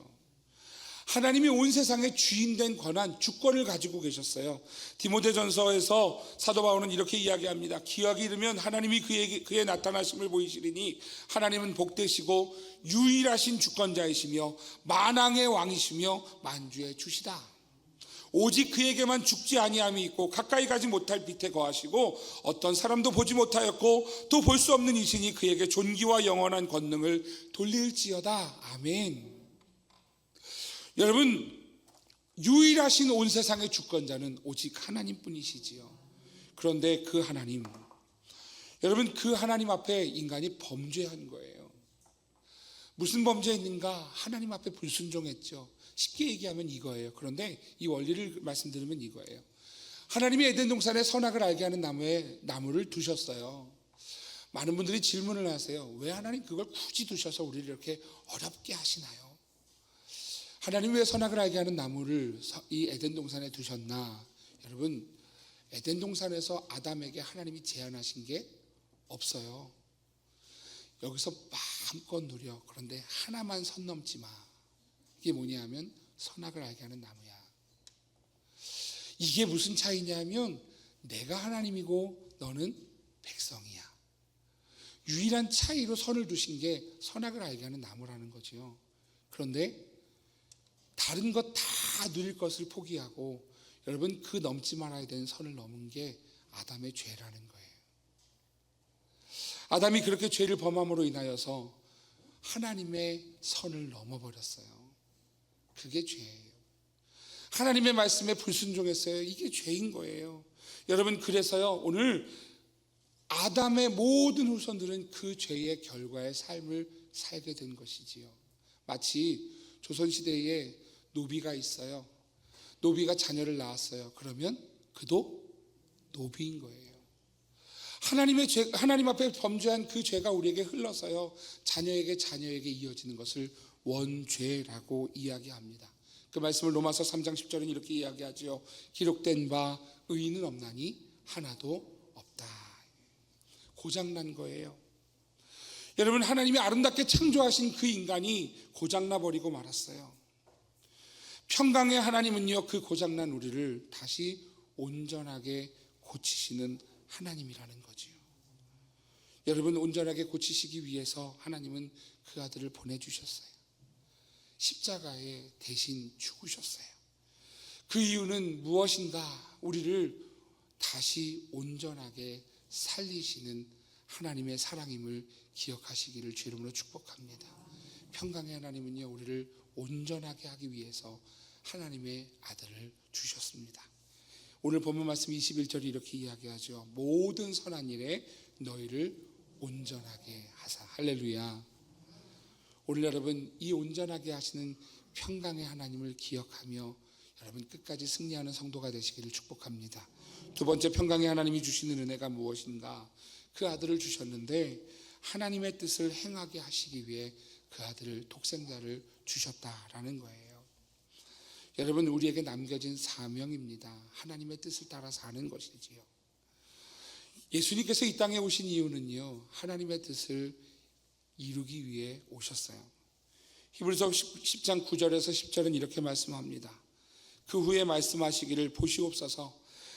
하나님이 온 세상의 주인된 권한, 주권을 가지고 계셨어요. 디모데전서에서 사도 바울은 이렇게 이야기합니다. 기약이 이르면 하나님이 그의 나타나심을 보이시리니 하나님은 복되시고 유일하신 주권자이시며 만왕의 왕이시며 만주의 주시다. 오직 그에게만 죽지 아니함이 있고 가까이 가지 못할 빛에 거하시고 어떤 사람도 보지 못하였고 또 볼 수 없는 이신이 그에게 존귀와 영원한 권능을 돌릴지어다. 아멘. 여러분, 유일하신 온 세상의 주권자는 오직 하나님뿐이시지요. 그런데 그 하나님, 여러분, 그 하나님 앞에 인간이 범죄한 거예요. 무슨 범죄했는가? 하나님 앞에 불순종했죠. 쉽게 얘기하면 이거예요. 그런데 이 원리를 말씀드리면 이거예요. 하나님이 에덴 동산에 선악을 알게 하는 나무를 두셨어요. 많은 분들이 질문을 하세요. 왜 하나님 그걸 굳이 두셔서 우리를 이렇게 어렵게 하시나요? 하나님 왜 선악을 알게 하는 나무를 이 에덴 동산에 두셨나? 여러분, 에덴 동산에서 아담에게 하나님이 제안하신 게 없어요. 여기서 마음껏 누려. 그런데 하나만 선 넘지 마. 이게 뭐냐면 선악을 알게 하는 나무야. 이게 무슨 차이냐면 내가 하나님이고 너는 백성이야. 유일한 차이로 선을 두신 게 선악을 알게 하는 나무라는 거죠. 그런데 다른 것 다 누릴 것을 포기하고 여러분, 그 넘지 말아야 되는 선을 넘은 게 아담의 죄라는 거예요. 아담이 그렇게 죄를 범함으로 인하여서 하나님의 선을 넘어버렸어요. 그게 죄예요. 하나님의 말씀에 불순종했어요. 이게 죄인 거예요. 여러분, 그래서요, 오늘 아담의 모든 후손들은 그 죄의 결과의 삶을 살게 된 것이지요. 마치 조선시대에 노비가 있어요. 노비가 자녀를 낳았어요. 그러면 그도 노비인 거예요. 하나님 앞에 범죄한 그 죄가 우리에게 흘러서요, 자녀에게 이어지는 것을 원죄라고 이야기합니다. 그 말씀을 로마서 3장 10절은 이렇게 이야기하죠. 기록된 바 의인은 없나니 하나도 없다. 고장난 거예요. 여러분, 하나님이 아름답게 창조하신 그 인간이 고장나 버리고 말았어요. 평강의 하나님은요, 그 고장난 우리를 다시 온전하게 고치시는 하나님이라는 거지요. 여러분, 온전하게 고치시기 위해서 하나님은 그 아들을 보내주셨어요. 십자가에 대신 죽으셨어요. 그 이유는 무엇인가? 우리를 다시 온전하게 살리시는 하나님의 사랑임을 기억하시기를 주 이름으로 축복합니다. 평강의 하나님은요, 우리를 온전하게 하기 위해서 하나님의 아들을 주셨습니다. 오늘 본문 말씀 21절이 이렇게 이야기하죠. 모든 선한 일에 너희를 온전하게 하사. 할렐루야. 오늘 여러분, 이 온전하게 하시는 평강의 하나님을 기억하며 여러분 끝까지 승리하는 성도가 되시기를 축복합니다. 두 번째, 평강의 하나님이 주시는 은혜가 무엇인가? 그 아들을 주셨는데 하나님의 뜻을 행하게 하시기 위해 그 아들을 독생자를 주셨다라는 거예요. 여러분, 우리에게 남겨진 사명입니다. 하나님의 뜻을 따라 사는 것이지요. 예수님께서 이 땅에 오신 이유는요, 하나님의 뜻을 이루기 위해 오셨어요. 히브리서 10장 9절에서 10절은 이렇게 말씀합니다. 그 후에 말씀하시기를 보시옵소서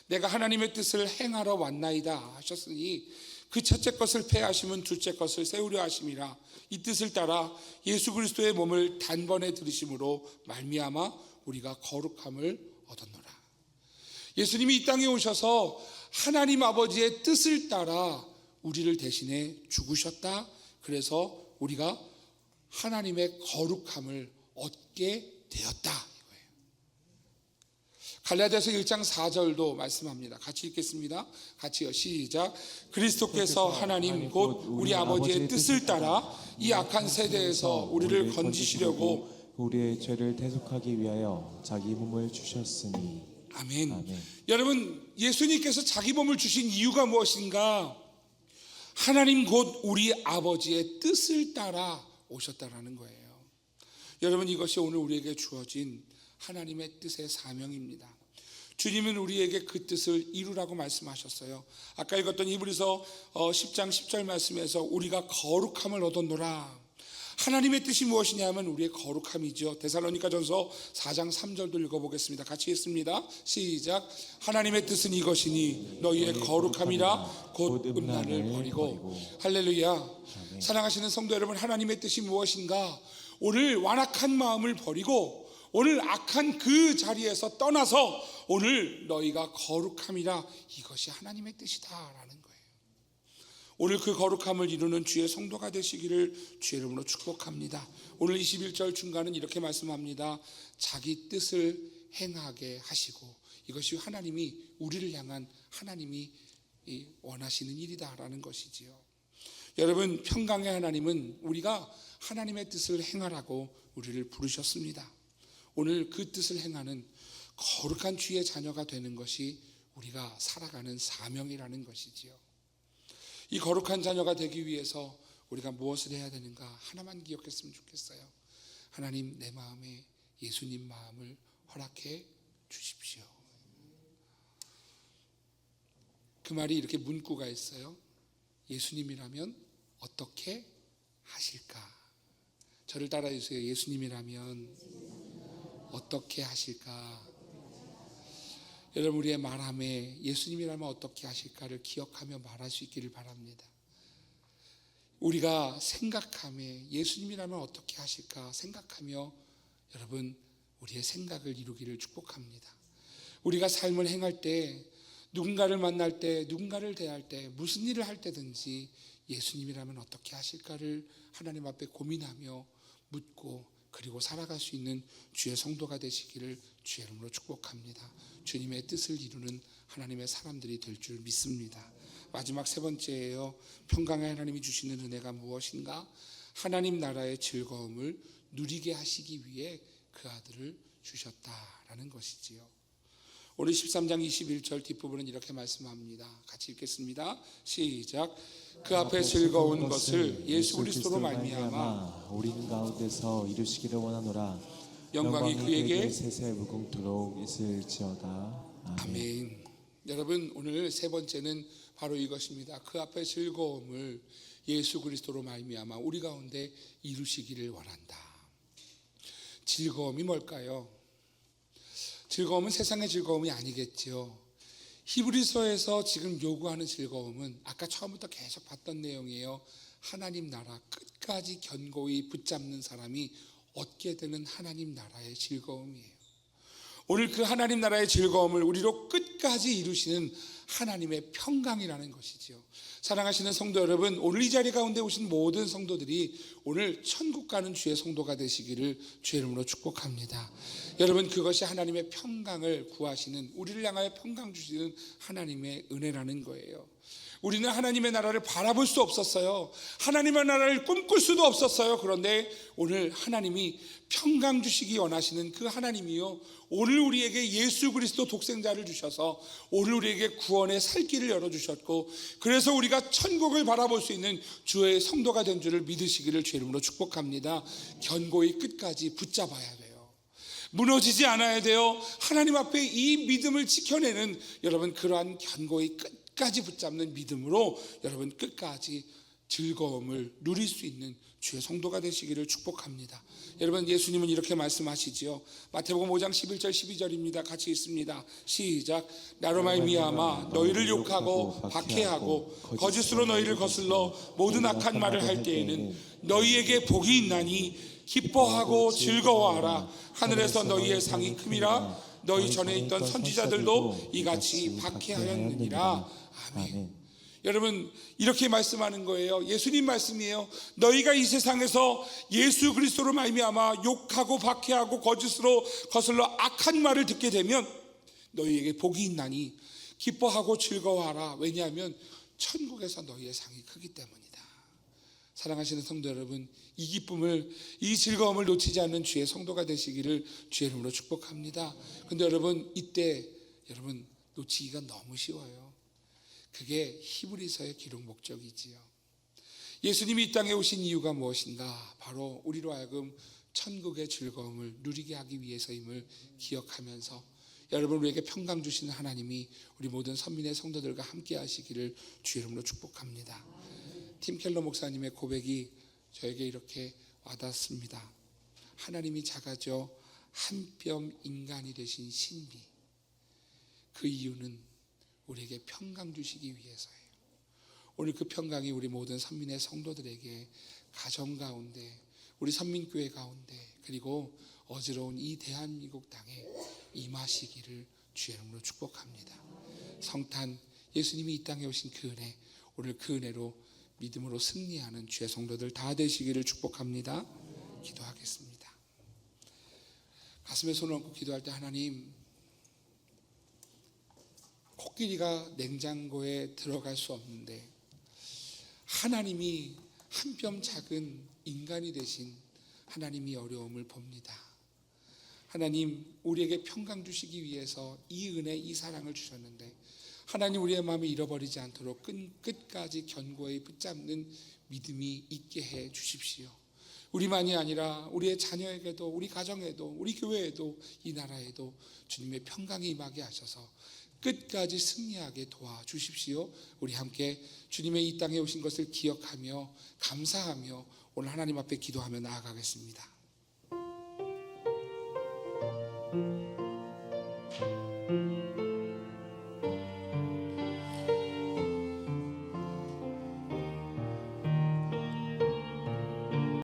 내가 하나님의 뜻을 행하러 왔나이다 하셨으니 그 첫째 것을 폐하심은 둘째 것을 세우려 하심이라. 이 뜻을 따라 예수 그리스도의 몸을 단번에 들으심으로 말미암아 우리가 거룩함을 얻었노라. 예수님이 이 땅에 오셔서 하나님 아버지의 뜻을 따라 우리를 대신해 죽으셨다. 그래서 우리가 하나님의 거룩함을 얻게 되었다. 갈라디아서 1장 4절도 말씀합니다. 같이 읽겠습니다. 같이요. 시작. 그리스도께서 하나님 곧 우리 아버지의 뜻을 따라 이 악한 세대에서 우리를 건지시려고 우리의 죄를 대속하기 위하여 자기 몸을 주셨으니. 아멘. 아멘. 여러분, 예수님께서 자기 몸을 주신 이유가 무엇인가? 하나님 곧 우리 아버지의 뜻을 따라 오셨다라는 거예요. 여러분, 이것이 오늘 우리에게 주어진 하나님의 뜻의 사명입니다. 주님은 우리에게 그 뜻을 이루라고 말씀하셨어요. 아까 읽었던 히브리서 10장 10절 말씀에서 우리가 거룩함을 얻었노라. 하나님의 뜻이 무엇이냐면 우리의 거룩함이죠. 데살로니가전서 4장 3절도 읽어보겠습니다. 같이 읽습니다. 시작. 하나님의 뜻은 이것이니 너희의 거룩함이라 곧 음란을 버리고. 할렐루야. 사랑하시는 성도 여러분, 하나님의 뜻이 무엇인가? 오늘 완악한 마음을 버리고 오늘 악한 그 자리에서 떠나서 오늘 너희가 거룩함이라, 이것이 하나님의 뜻이다라는 거예요. 오늘 그 거룩함을 이루는 주의 성도가 되시기를 주의 이름으로 축복합니다. 오늘 21절 중간은 이렇게 말씀합니다. 자기 뜻을 행하게 하시고, 이것이 하나님이 우리를 향한 하나님이 원하시는 일이다라는 것이지요. 여러분, 평강의 하나님은 우리가 하나님의 뜻을 행하라고 우리를 부르셨습니다. 오늘 그 뜻을 행하는 거룩한 주의 자녀가 되는 것이 우리가 살아가는 사명이라는 것이지요. 이 거룩한 자녀가 되기 위해서 우리가 무엇을 해야 되는가? 하나만 기억했으면 좋겠어요. 하나님, 내 마음에 예수님 마음을 허락해 주십시오. 그 말이 이렇게 문구가 있어요. 예수님이라면 어떻게 하실까? 저를 따라해 주세요. 예수님이라면 어떻게 하실까? 여러분, 우리의 말함에 예수님이라면 어떻게 하실까를 기억하며 말할 수 있기를 바랍니다. 우리가 생각함에 예수님이라면 어떻게 하실까 생각하며 여러분, 우리의 생각을 이루기를 축복합니다. 우리가 삶을 행할 때, 누군가를 만날 때, 누군가를 대할 때, 무슨 일을 할 때든지 예수님이라면 어떻게 하실까를 하나님 앞에 고민하며 묻고, 그리고 살아갈 수 있는 주의 성도가 되시기를 주의 이름으로 축복합니다. 주님의 뜻을 이루는 하나님의 사람들이 될 줄 믿습니다. 마지막 세 번째예요. 평강의 하나님이 주시는 은혜가 무엇인가? 하나님 나라의 즐거움을 누리게 하시기 위해 그 아들을 주셨다라는 것이지요. 오늘 13장 21절 뒷부분은 이렇게 말씀합니다. 같이 읽겠습니다. 시작. 그 앞에 즐거운 것을 예수 그리스도로 말미암아 우리는 가운데서 이루시기를 원하노라. 영광이 그에게 세세 무궁토록 있을지어다. 아멘. 여러분, 오늘 세 번째는 바로 이것입니다. 그 앞에 즐거움을 예수 그리스도로 말미암아 우리 가운데 이루시기를 원한다. 즐거움이 뭘까요? 즐거움은 세상의 즐거움이 아니겠죠. 히브리서에서 지금 요구하는 즐거움은 아까 처음부터 계속 봤던 내용이에요. 하나님 나라 끝까지 견고히 붙잡는 사람이 얻게 되는 하나님 나라의 즐거움이에요. 오늘 그 하나님 나라의 즐거움을 우리로 끝까지 이루시는 하나님의 평강이라는 것이지요. 사랑하시는 성도 여러분, 오늘 이 자리 가운데 오신 모든 성도들이 오늘 천국 가는 주의 성도가 되시기를 주의 이름으로 축복합니다. 여러분, 그것이 하나님의 평강을 구하시는, 우리를 향하여 평강 주시는 하나님의 은혜라는 거예요. 우리는 하나님의 나라를 바라볼 수 없었어요. 하나님의 나라를 꿈꿀 수도 없었어요. 그런데 오늘 하나님이 평강 주시기 원하시는 그 하나님이요, 오늘 우리에게 예수 그리스도 독생자를 주셔서 오늘 우리에게 구원의 살 길을 열어주셨고, 그래서 우리가 천국을 바라볼 수 있는 주의 성도가 된 줄을 믿으시기를 주의 이름으로 축복합니다. 견고히 끝까지 붙잡아야 돼요. 무너지지 않아야 돼요. 하나님 앞에 이 믿음을 지켜내는 여러분, 그러한 견고히 끝까지 붙잡는 믿음으로 여러분 끝까지 즐거움을 누릴 수 있는 주의 성도가 되시기를 축복합니다. 여러분, 예수님은 이렇게 말씀하시지요. 마태복음 5장 11절 12절입니다. 같이 읽습니다. 시작. 나로 말미암아 너희를 욕하고 박해하고 거짓으로 너희를 거슬러 모든 악한 말을 할 때에는 너희에게 복이 있나니 기뻐하고 즐거워하라. 하늘에서 너희의 상이 큼이라. 너희 전에 있던 선지자들도 이같이 박해하였느니라. 아멘. 여러분, 이렇게 말씀하는 거예요. 예수님 말씀이에요. 너희가 이 세상에서 예수 그리스도로 말미암아 욕하고 박해하고 거짓으로 거슬러 악한 말을 듣게 되면 너희에게 복이 있나니 기뻐하고 즐거워하라. 왜냐하면 천국에서 너희의 상이 크기 때문이다. 사랑하시는 성도 여러분, 이 기쁨을, 이 즐거움을 놓치지 않는 주의 성도가 되시기를 주의 이름으로 축복합니다. 근데 여러분, 이때 여러분 놓치기가 너무 쉬워요. 그게 히브리서의 기록 목적이지요. 예수님이 이 땅에 오신 이유가 무엇인가? 바로 우리로 하여금 천국의 즐거움을 누리게 하기 위해서임을 기억하면서 여러분, 우리에게 평강 주시는 하나님이 우리 모든 선민의 성도들과 함께 하시기를 주의 이름으로 축복합니다. 팀 켈러 목사님의 고백이 저에게 이렇게 와닿습니다. 하나님이 작아져 한 뼘 인간이 되신 신비, 그 이유는 우리에게 평강 주시기 위해서예요. 오늘 그 평강이 우리 모든 선민의 성도들에게 가정 가운데, 우리 선민교회 가운데, 그리고 어지러운 이 대한민국 땅에 임하시기를 주의 이름으로 축복합니다. 성탄, 예수님이 이 땅에 오신 그 은혜, 오늘 그 은혜로 믿음으로 승리하는 주의 성도들 다 되시기를 축복합니다. 기도하겠습니다. 가슴에 손을 얹고 기도할 때 하나님, 코끼리가 냉장고에 들어갈 수 없는데 하나님이 한 뼘 작은 인간이 되신 하나님이 어려움을 봅니다. 하나님, 우리에게 평강 주시기 위해서 이 은혜, 이 사랑을 주셨는데 하나님, 우리의 마음을 잃어버리지 않도록 끝까지 견고히 붙잡는 믿음이 있게 해 주십시오. 우리만이 아니라 우리의 자녀에게도, 우리 가정에도, 우리 교회에도, 이 나라에도 주님의 평강이 임하게 하셔서 끝까지 승리하게 도와주십시오. 우리 함께 주님의 이 땅에 오신 것을 기억하며 감사하며 오늘 하나님 앞에 기도하며 나아가겠습니다.